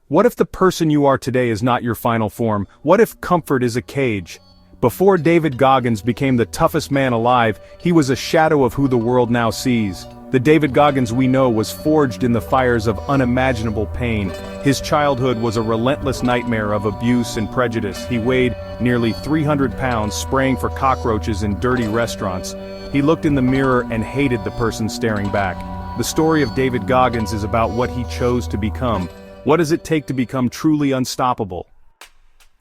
What if the person you are today is not your final form? What if comfort is a cage? Before David Goggins became the toughest man alive, he was a shadow of who the world now sees. The David Goggins we know was forged in the fires of unimaginable pain. His childhood was a relentless nightmare of abuse and prejudice. He weighed nearly 300 pounds, spraying for cockroaches in dirty restaurants. He looked in the mirror and hated the person staring back. The story of David Goggins is about what he chose to become. What does it take to become truly unstoppable?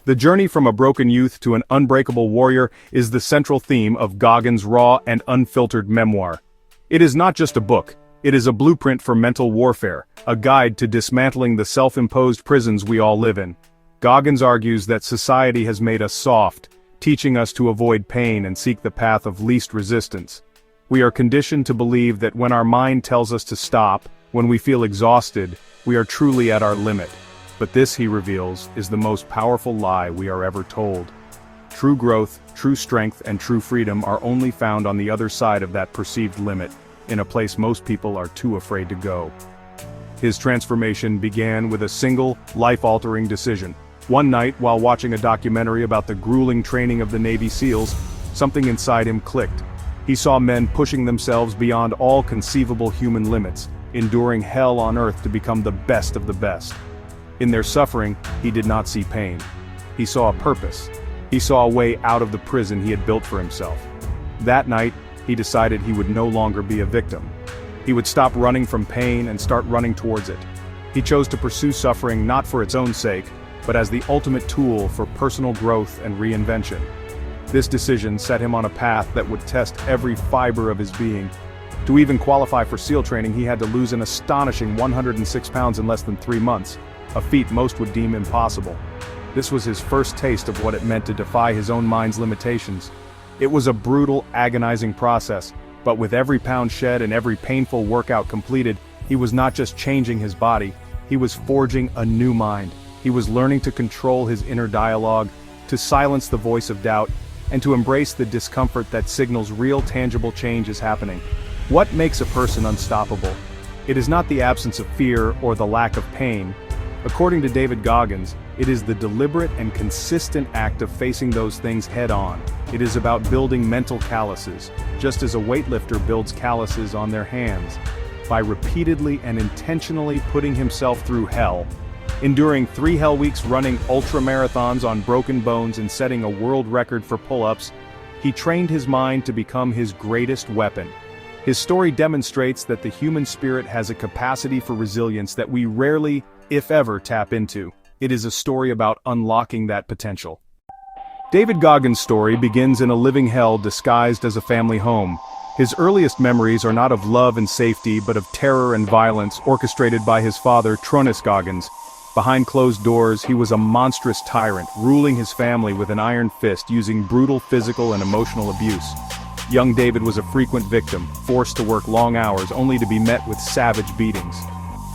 The journey from a broken youth to an unbreakable warrior is the central theme of Goggins' raw and unfiltered memoir. It is not just a book, it is a blueprint for mental warfare, a guide to dismantling the self-imposed prisons we all live in. Goggins argues that society has made us soft, teaching us to avoid pain and seek the path of least resistance. We are conditioned to believe that when our mind tells us to stop, when we feel exhausted, we are truly at our limit. But this, he reveals, is the most powerful lie we are ever told. True growth, true strength, and true freedom are only found on the other side of that perceived limit, in a place most people are too afraid to go. His transformation began with a single, life-altering decision. One night, while watching a documentary about the grueling training of the Navy SEALs, something inside him clicked. He saw men pushing themselves beyond all conceivable human limits, enduring hell on earth to become the best of the best. In their suffering, he did not see pain. He saw a purpose. He saw a way out of the prison he had built for himself. That night, he decided he would no longer be a victim. He would stop running from pain and start running towards it. He chose to pursue suffering not for its own sake, but as the ultimate tool for personal growth and reinvention. This decision set him on a path that would test every fiber of his being. To even qualify for SEAL training, he had to lose an astonishing 106 pounds in less than 3 months. A feat most would deem impossible. This was his first taste of what it meant to defy his own mind's limitations. It was a brutal, agonizing process, but with every pound shed and every painful workout completed, he was not just changing his body, he was forging a new mind. He was learning to control his inner dialogue, to silence the voice of doubt, and to embrace the discomfort that signals real tangible change is happening. What makes a person unstoppable? It is not the absence of fear or the lack of pain. According to David Goggins, it is the deliberate and consistent act of facing those things head-on. It is about building mental calluses, just as a weightlifter builds calluses on their hands. By repeatedly and intentionally putting himself through hell, enduring 3 hell weeks, running ultra-marathons on broken bones and setting a world record for pull-ups, he trained his mind to become his greatest weapon. His story demonstrates that the human spirit has a capacity for resilience that we rarely, if ever, tap into. It is a story about unlocking that potential. David Goggins' story begins in a living hell disguised as a family home. His earliest memories are not of love and safety but of terror and violence orchestrated by his father, Toughness Goggins. Behind closed doors, he was a monstrous tyrant, ruling his family with an iron fist, using brutal physical and emotional abuse. Young David was a frequent victim, forced to work long hours only to be met with savage beatings.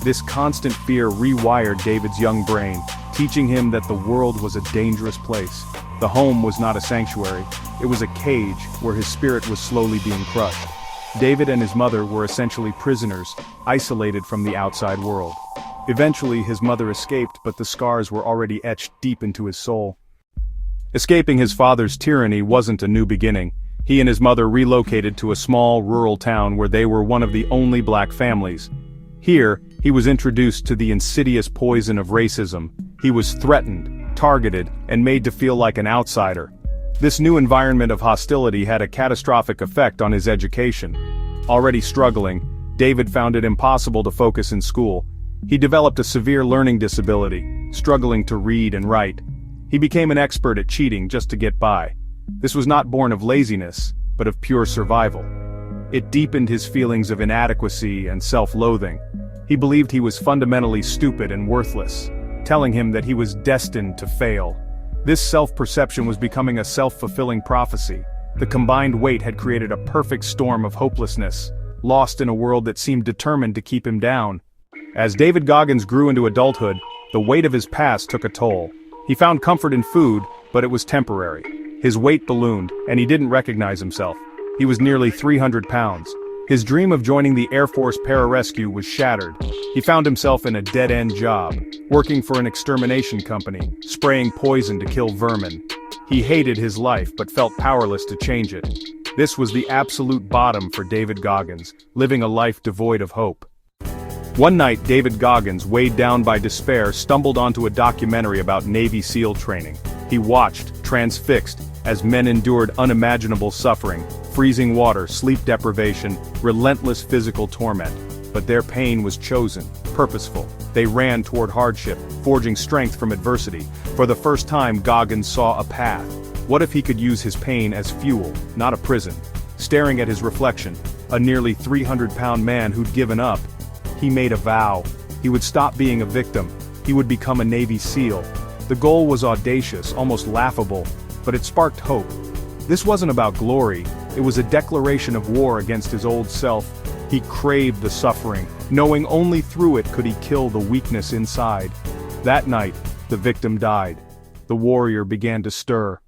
This constant fear rewired David's young brain, teaching him that the world was a dangerous place. The home was not a sanctuary, it was a cage where his spirit was slowly being crushed. David and his mother were essentially prisoners, isolated from the outside world. Eventually his mother escaped, but the scars were already etched deep into his soul. Escaping his father's tyranny wasn't a new beginning. He and his mother relocated to a small rural town where they were one of the only black families. Here, he was introduced to the insidious poison of racism. He was threatened, targeted, and made to feel like an outsider. This new environment of hostility had a catastrophic effect on his education. Already struggling, David found it impossible to focus in school. He developed a severe learning disability, struggling to read and write. He became an expert at cheating just to get by. This was not born of laziness, but of pure survival. It deepened his feelings of inadequacy and self-loathing. He believed he was fundamentally stupid and worthless, telling him that he was destined to fail. This self-perception was becoming a self-fulfilling prophecy. The combined weight had created a perfect storm of hopelessness, lost in a world that seemed determined to keep him down. As David Goggins grew into adulthood, the weight of his past took a toll. He found comfort in food, but it was temporary. His weight ballooned, and he didn't recognize himself. He was nearly 300 pounds. His dream of joining the Air Force pararescue was shattered. He found himself in a dead-end job, working for an extermination company, spraying poison to kill vermin. He hated his life but felt powerless to change it. This was the absolute bottom for David Goggins, living a life devoid of hope. One night, David Goggins, weighed down by despair, stumbled onto a documentary about Navy SEAL training. He watched, transfixed, as men endured unimaginable suffering, freezing water, sleep deprivation, relentless physical torment. But their pain was chosen, purposeful. They ran toward hardship, forging strength from adversity. For the first time, Goggins saw a path. What if he could use his pain as fuel, not a prison? Staring at his reflection, a nearly 300-pound man who'd given up, he made a vow. He would stop being a victim. He would become a Navy SEAL. The goal was audacious, almost laughable, but it sparked hope. This wasn't about glory, it was a declaration of war against his old self. He craved the suffering, knowing only through it could he kill the weakness inside. That night, the victim died. The warrior began to stir.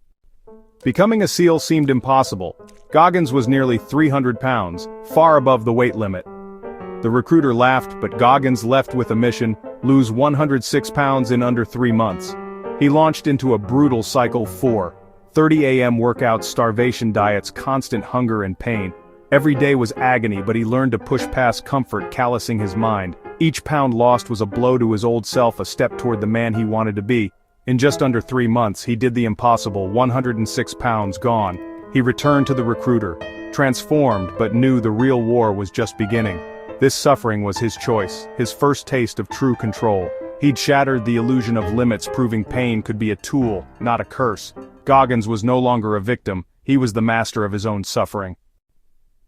Becoming a SEAL seemed impossible. Goggins was nearly 300 pounds, far above the weight limit. The recruiter laughed, but Goggins left with a mission: lose 106 pounds in under 3 months. He launched into a brutal cycle: 30 a.m. workouts, starvation diets, constant hunger and pain. Every day was agony, but he learned to push past comfort, callousing his mind. Each pound lost was a blow to his old self, a step toward the man he wanted to be. In just under 3 months, he did the impossible: 106 pounds gone. He returned to the recruiter, transformed, but knew the real war was just beginning. This suffering was his choice, his first taste of true control. He'd shattered the illusion of limits, proving pain could be a tool, not a curse. Goggins was no longer a victim, he was the master of his own suffering.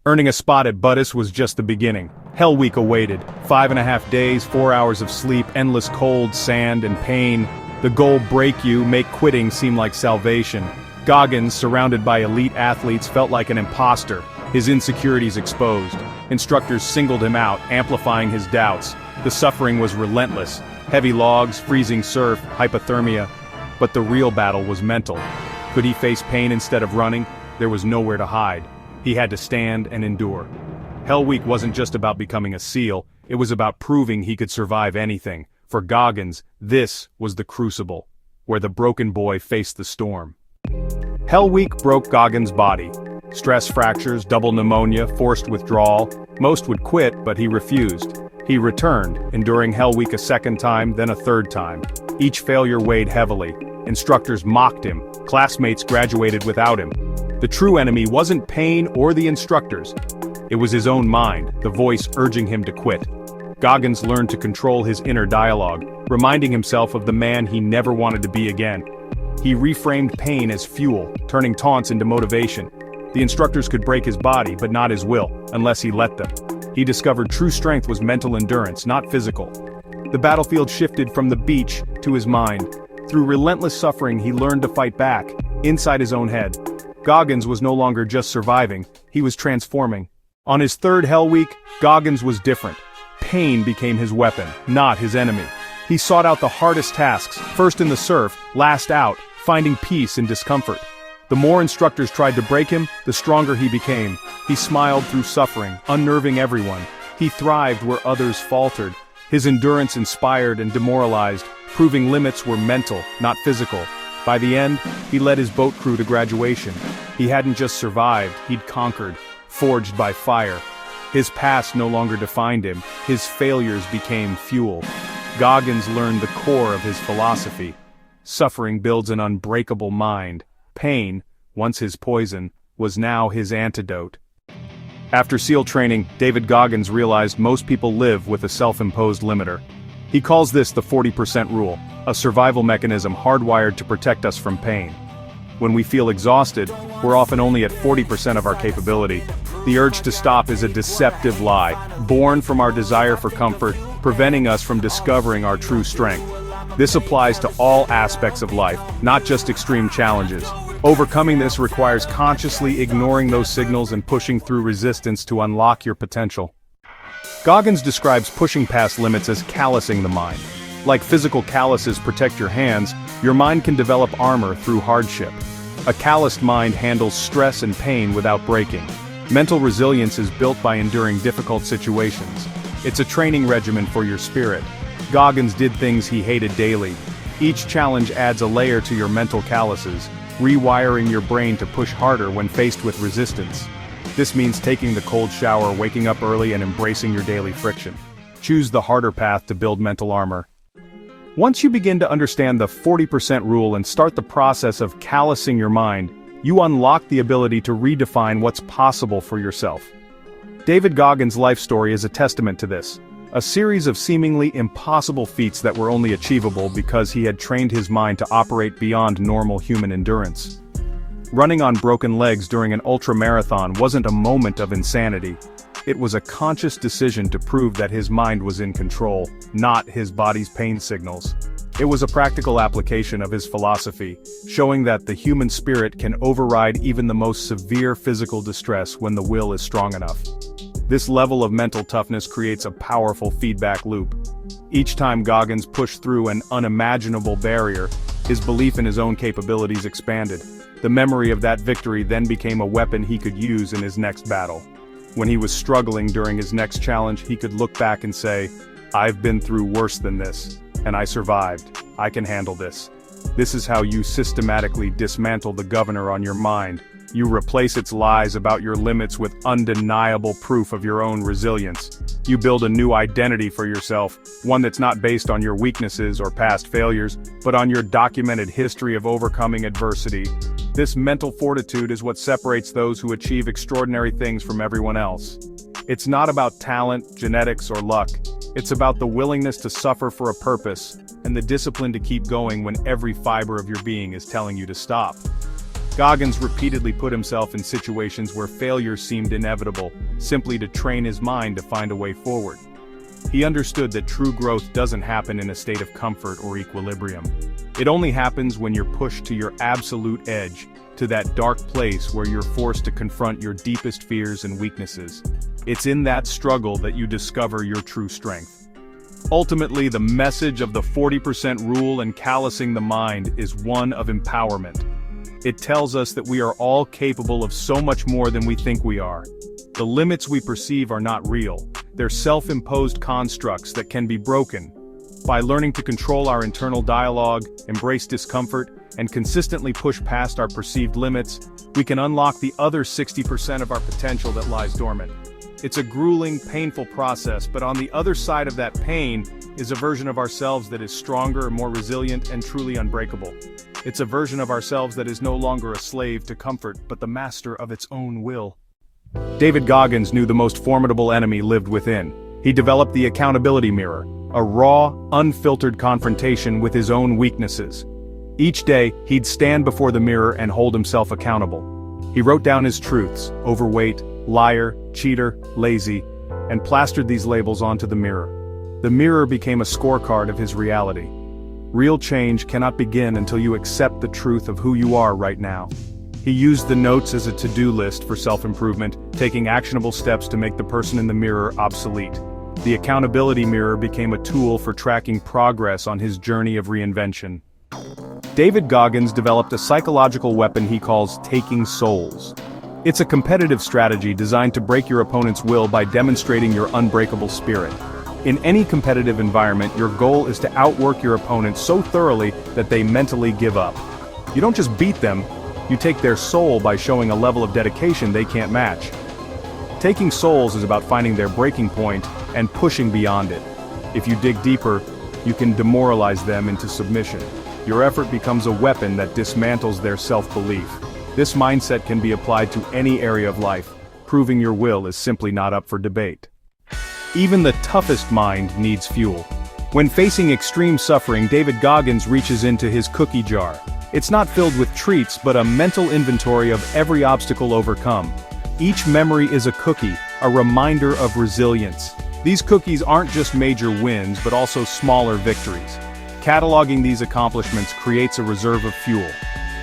Earning a spot at Buddhist was just the beginning. Hell Week awaited. 5.5 days, 4 hours of sleep, endless cold, sand, and pain. The goal: break you, make quitting seem like salvation. Goggins, surrounded by elite athletes, felt like an imposter, his insecurities exposed. Instructors singled him out, amplifying his doubts. The suffering was relentless: heavy logs, freezing surf, hypothermia. But the real battle was mental. Could he face pain instead of running? There was nowhere to hide. He had to stand and endure. Hell Week wasn't just about becoming a SEAL, it was about proving he could survive anything. For Goggins, this was the crucible, where the broken boy faced the storm. Hell Week broke Goggins' body. Stress fractures, double pneumonia, forced withdrawal. Most would quit, but he refused. He returned, enduring Hell Week a second time, then a third time. Each failure weighed heavily. Instructors mocked him. Classmates graduated without him. The true enemy wasn't pain or the instructors. It was his own mind, the voice urging him to quit. Goggins learned to control his inner dialogue, reminding himself of the man he never wanted to be again. He reframed pain as fuel, turning taunts into motivation. The instructors could break his body, but not his will, unless he let them. He discovered true strength was mental endurance, not physical. The battlefield shifted from the beach to his mind. Through relentless suffering, he learned to fight back, inside his own head. Goggins was no longer just surviving, he was transforming. On his third Hell Week, Goggins was different. Pain became his weapon, not his enemy. He sought out the hardest tasks, first in the surf, last out, finding peace in discomfort. The more instructors tried to break him, the stronger he became. He smiled through suffering, unnerving everyone. He thrived where others faltered. His endurance inspired and demoralized, proving limits were mental, not physical. By the end, he led his boat crew to graduation. He hadn't just survived, he'd conquered, forged by fire. His past no longer defined him, his failures became fuel. Goggins learned the core of his philosophy. Suffering builds an unbreakable mind. Pain, once his poison, was now his antidote. After SEAL training, David Goggins realized most people live with a self-imposed limiter. He calls this the 40% rule, a survival mechanism hardwired to protect us from pain. When we feel exhausted, we're often only at 40% of our capability. The urge to stop is a deceptive lie, born from our desire for comfort, preventing us from discovering our true strength. This applies to all aspects of life, not just extreme challenges. Overcoming this requires consciously ignoring those signals and pushing through resistance to unlock your potential. Goggins describes pushing past limits as callousing the mind. Like physical calluses protect your hands, your mind can develop armor through hardship. A calloused mind handles stress and pain without breaking. Mental resilience is built by enduring difficult situations. It's a training regimen for your spirit. Goggins did things he hated daily. Each challenge adds a layer to your mental calluses, rewiring your brain to push harder when faced with resistance. This means taking the cold shower, waking up early, and embracing your daily friction. Choose the harder path to build mental armor. Once you begin to understand the 40% rule and start the process of callousing your mind, you unlock the ability to redefine what's possible for yourself. David Goggins' life story is a testament to this. A series of seemingly impossible feats that were only achievable because he had trained his mind to operate beyond normal human endurance. Running on broken legs during an ultra-marathon wasn't a moment of insanity. It was a conscious decision to prove that his mind was in control, not his body's pain signals. It was a practical application of his philosophy, showing that the human spirit can override even the most severe physical distress when the will is strong enough. This level of mental toughness creates a powerful feedback loop. Each time Goggins pushed through an unimaginable barrier, his belief in his own capabilities expanded. The memory of that victory then became a weapon he could use in his next battle. When he was struggling during his next challenge, he could look back and say, "I've been through worse than this, and I survived. I can handle this." This is how you systematically dismantle the governor on your mind. You replace its lies about your limits with undeniable proof of your own resilience. You build a new identity for yourself, one that's not based on your weaknesses or past failures, but on your documented history of overcoming adversity. This mental fortitude is what separates those who achieve extraordinary things from everyone else. It's not about talent, genetics, or luck. It's about the willingness to suffer for a purpose, and the discipline to keep going when every fiber of your being is telling you to stop. Goggins repeatedly put himself in situations where failure seemed inevitable, simply to train his mind to find a way forward. He understood that true growth doesn't happen in a state of comfort or equilibrium. It only happens when you're pushed to your absolute edge, to that dark place where you're forced to confront your deepest fears and weaknesses. It's in that struggle that you discover your true strength. Ultimately, the message of the 40% rule and callousing the mind is one of empowerment. It tells us that we are all capable of so much more than we think we are. The limits we perceive are not real. They're self-imposed constructs that can be broken. By learning to control our internal dialogue, embrace discomfort, and consistently push past our perceived limits, we can unlock the other 60% of our potential that lies dormant. It's a grueling, painful process, but on the other side of that pain is a version of ourselves that is stronger, more resilient, and truly unbreakable. It's a version of ourselves that is no longer a slave to comfort, but the master of its own will. David Goggins knew the most formidable enemy lived within. He developed the accountability mirror, a raw, unfiltered confrontation with his own weaknesses. Each day, he'd stand before the mirror and hold himself accountable. He wrote down his truths: overweight, liar, cheater, lazy, and plastered these labels onto the mirror. The mirror became a scorecard of his reality. Real change cannot begin until you accept the truth of who you are right now. He used the notes as a to-do list for self-improvement, taking actionable steps to make the person in the mirror obsolete. The accountability mirror became a tool for tracking progress on his journey of reinvention. David Goggins developed a psychological weapon he calls taking souls. It's a competitive strategy designed to break your opponent's will by demonstrating your unbreakable spirit. In any competitive environment, your goal is to outwork your opponent so thoroughly that they mentally give up. You don't just beat them, you take their soul by showing a level of dedication they can't match. Taking souls is about finding their breaking point and pushing beyond it. If you dig deeper, you can demoralize them into submission. Your effort becomes a weapon that dismantles their self-belief. This mindset can be applied to any area of life, proving your will is simply not up for debate. Even the toughest mind needs fuel. When facing extreme suffering, David Goggins reaches into his cookie jar. It's not filled with treats, but a mental inventory of every obstacle overcome. Each memory is a cookie, a reminder of resilience. These cookies aren't just major wins, but also smaller victories. Cataloging these accomplishments creates a reserve of fuel.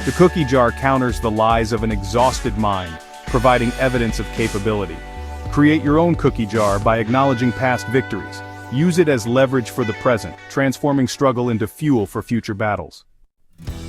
The cookie jar counters the lies of an exhausted mind, providing evidence of capability. Create your own cookie jar by acknowledging past victories. Use it as leverage for the present, transforming struggle into fuel for future battles.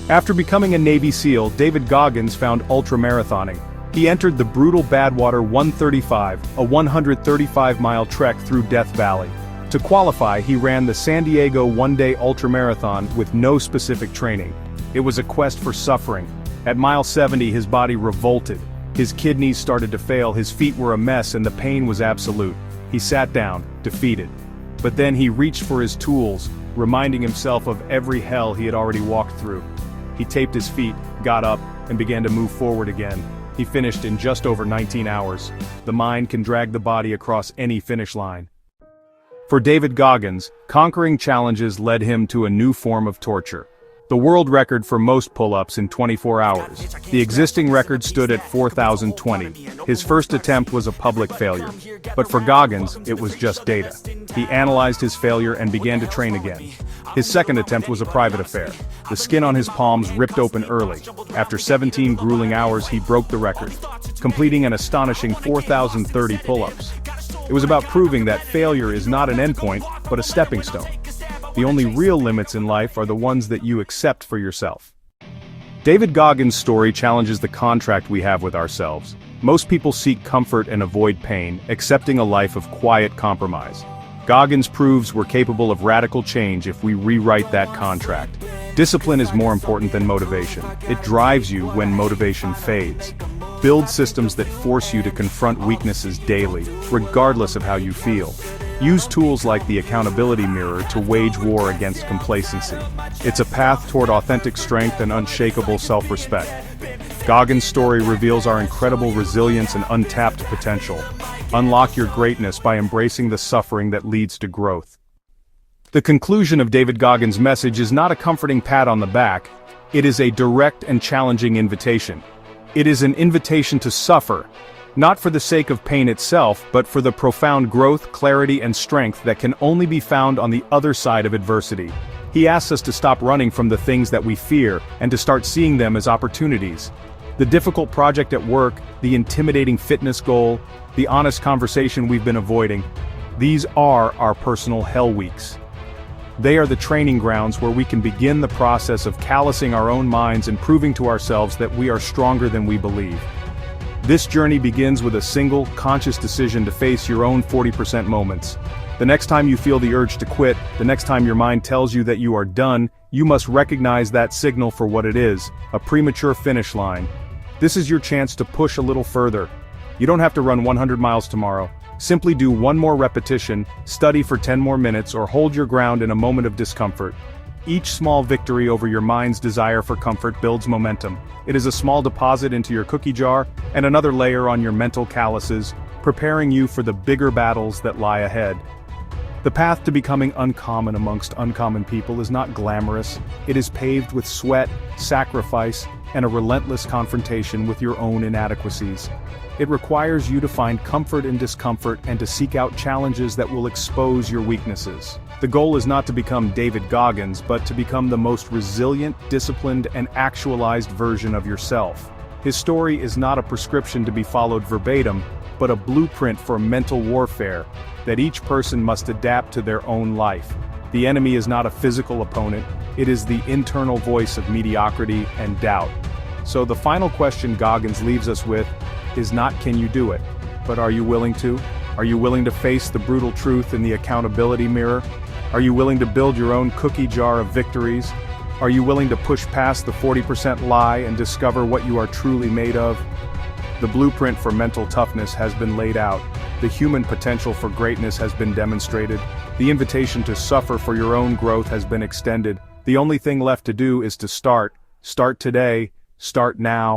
After becoming a Navy SEAL, David Goggins found ultramarathoning. He entered the brutal Badwater 135, a 135-mile trek through Death Valley. To qualify, he ran the San Diego one-day ultramarathon with no specific training. It was a quest for suffering. At mile 70, his body revolted. His kidneys started to fail, his feet were a mess, and the pain was absolute. He sat down, defeated. But then he reached for his tools, reminding himself of every hell he had already walked through. He taped his feet, got up, and began to move forward again. He finished in just over 19 hours. The mind can drag the body across any finish line. For David Goggins, conquering challenges led him to a new form of torture. The world record for most pull-ups in 24 hours. The existing record stood at 4,020. His first attempt was a public failure. But for Goggins, it was just data. He analyzed his failure and began to train again. His second attempt was a private affair. The skin on his palms ripped open early. After 17 grueling hours, he broke the record, completing an astonishing 4,030 pull-ups. It was about proving that failure is not an endpoint, but a stepping stone. The only real limits in life are the ones that you accept for yourself. David Goggins' story challenges the contract we have with ourselves. Most people seek comfort and avoid pain, accepting a life of quiet compromise. Goggins proves we're capable of radical change if we rewrite that contract. Discipline is more important than motivation. It drives you when motivation fades. Build systems that force you to confront weaknesses daily, regardless of how you feel. Use tools like the accountability mirror to wage war against complacency. It's a path toward authentic strength and unshakable self-respect. Goggins' story reveals our incredible resilience and untapped potential. Unlock your greatness by embracing the suffering that leads to growth. The conclusion of David Goggins' message is not a comforting pat on the back. It is a direct and challenging invitation. It is an invitation to suffer, not for the sake of pain itself, but for the profound growth, clarity, and strength that can only be found on the other side of adversity. He asks us to stop running from the things that we fear and to start seeing them as opportunities. The difficult project at work, the intimidating fitness goal, the honest conversation we've been avoiding, these are our personal hell weeks. They are the training grounds where we can begin the process of callousing our own minds and proving to ourselves that we are stronger than we believe. This journey begins with a single, conscious decision to face your own 40% moments. The next time you feel the urge to quit, the next time your mind tells you that you are done, you must recognize that signal for what it is, a premature finish line. This is your chance to push a little further. You don't have to run 100 miles tomorrow. Simply do one more repetition, study for 10 more minutes, or hold your ground in a moment of discomfort. Each small victory over your mind's desire for comfort builds momentum. It is a small deposit into your cookie jar, and another layer on your mental calluses, preparing you for the bigger battles that lie ahead. The path to becoming uncommon amongst uncommon people is not glamorous. It is paved with sweat, sacrifice, and a relentless confrontation with your own inadequacies. It requires you to find comfort in discomfort and to seek out challenges that will expose your weaknesses. The goal is not to become David Goggins, but to become the most resilient, disciplined, and actualized version of yourself. His story is not a prescription to be followed verbatim, but a blueprint for mental warfare that each person must adapt to their own life. The enemy is not a physical opponent, it is the internal voice of mediocrity and doubt. So the final question Goggins leaves us with is not can you do it, but are you willing to? Are you willing to face the brutal truth in the accountability mirror? Are you willing to build your own cookie jar of victories? Are you willing to push past the 40% lie and discover what you are truly made of? The blueprint for mental toughness has been laid out. The human potential for greatness has been demonstrated. The invitation to suffer for your own growth has been extended. The only thing left to do is to start. Start today. Start now.